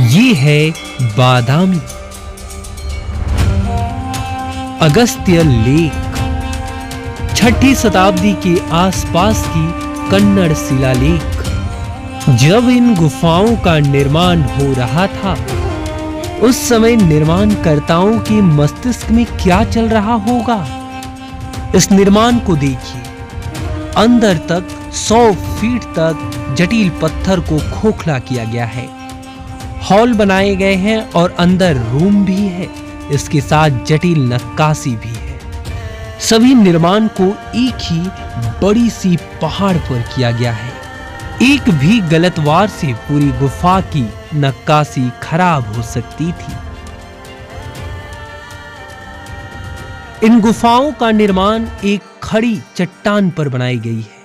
ये है बादामी अगस्त्य लेक। 6ठी शताब्दी के आसपास की कन्नड़ शिलालेख। जब इन गुफाओं का निर्माण हो रहा था, उस समय निर्माणकर्ताओं के मस्तिष्क में क्या चल रहा होगा। इस निर्माण को देखिए। अंदर तक 100 फीट तक जटिल पत्थर को खोखला किया गया है। हॉल बनाए गए हैं और अंदर रूम भी है। इसके साथ जटिल नक्काशी भी है। सभी निर्माण को एक ही बड़ी सी पहाड़ पर किया गया है। एक भी गलत वार से पूरी गुफा की नक्काशी खराब हो सकती थी। इन गुफाओं का निर्माण एक खड़ी चट्टान पर बनाई गई है,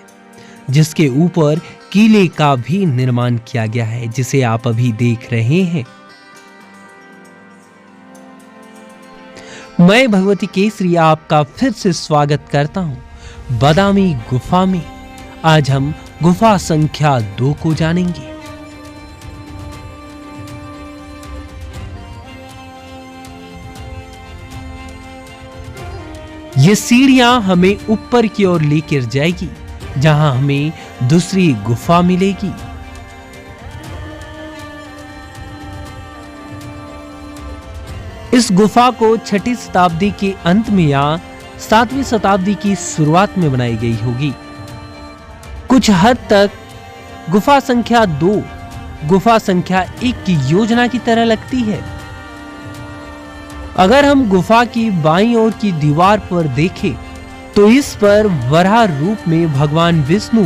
जिसके ऊपर किले का भी निर्माण किया गया है, जिसे आप अभी देख रहे हैं। मैं भगवती केसरी आपका फिर से स्वागत करता हूं बादामी गुफा में। आज हम गुफा संख्या 2 को जानेंगे। ये सीढ़ियां हमें ऊपर की ओर लेकर जाएगी, जहां हमें दूसरी गुफा मिलेगी। इस गुफा को 6ठी शताब्दी के अंत में या 7वीं शताब्दी की शुरुआत में बनाई गई होगी। कुछ हद तक गुफा संख्या 2 गुफा संख्या 1 की योजना की तरह लगती है। अगर हम गुफा की बाईं ओर की दीवार पर देखें, तो इस पर वराह रूप में भगवान विष्णु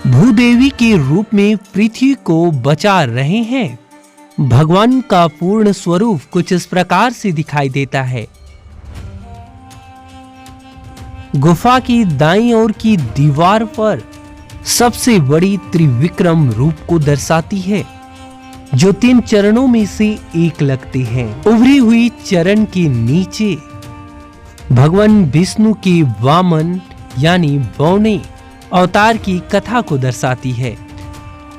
भूदेवी के रूप में पृथ्वी को बचा रहे हैं। भगवान का पूर्ण स्वरूप कुछ इस प्रकार से दिखाई देता है। गुफा की दाईं ओर की दीवार पर सबसे बड़ी त्रिविक्रम रूप को दर्शाती है, जो 3 चरणों में से एक लगते हैं। उभरी हुई चरण के नीचे भगवान विष्णु के वामन यानी बौने अवतार की कथा को दर्शाती है,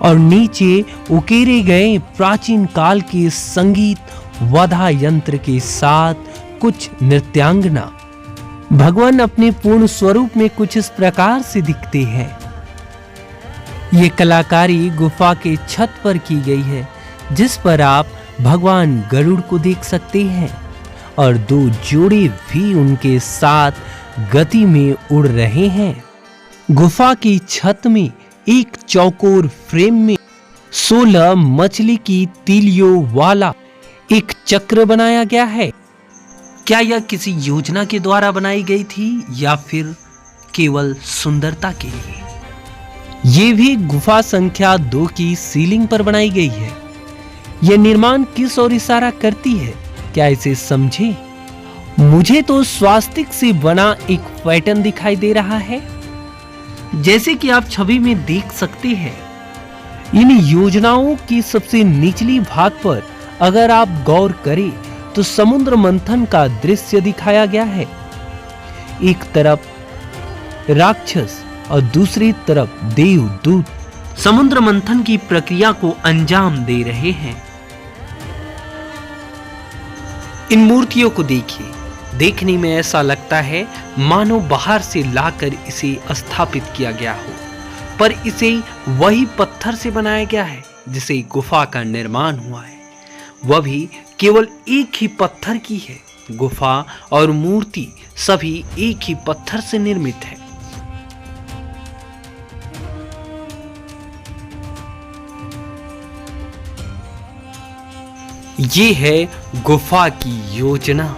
और नीचे उकेरे गए प्राचीन काल के संगीत वाद्य यंत्र के साथ कुछ नृत्यांगना। भगवान अपने पूर्ण स्वरूप में कुछ इस प्रकार से दिखते हैं। ये कलाकारी गुफा के छत पर की गई है, जिस पर आप भगवान गरुड़ को देख सकते हैं और 2 जोड़े भी उनके साथ गति में उड़ रहे हैं। गुफा की छत में एक चौकोर फ्रेम में 16 मछली की तीलियों वाला एक चक्र बनाया गया है। क्या यह किसी योजना के द्वारा बनाई गई थी या फिर केवल सुंदरता के लिए? यह भी गुफा संख्या 2 की सीलिंग पर बनाई गई है। यह निर्माण किस ओर इशारा करती है, क्या इसे समझें? मुझे तो स्वास्तिक से बना एक पैटर्न दिखाई दे रहा है, जैसे कि आप छवि में देख सकते हैं। इन योजनाओं की सबसे निचली भाग पर अगर आप गौर करें तो समुद्र मंथन का दृश्य दिखाया गया है। एक तरफ राक्षस और दूसरी तरफ देवदूत समुद्र मंथन की प्रक्रिया को अंजाम दे रहे हैं। इन मूर्तियों को देखिए। देखने में ऐसा लगता है मानो बाहर से लाकर इसे स्थापित किया गया हो, पर इसे वही पत्थर से बनाया गया है जिसे गुफा का निर्माण हुआ है। वह भी केवल एक ही पत्थर की है। गुफा और मूर्ति सभी एक ही पत्थर से निर्मित है। ये है गुफा की योजना।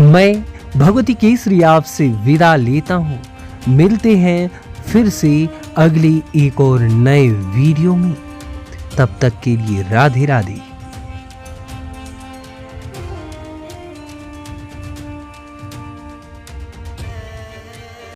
मैं भगवती केसरी आपसे विदा लेता हूं। मिलते हैं फिर से अगली एक और नए वीडियो में। तब तक के लिए राधे राधे।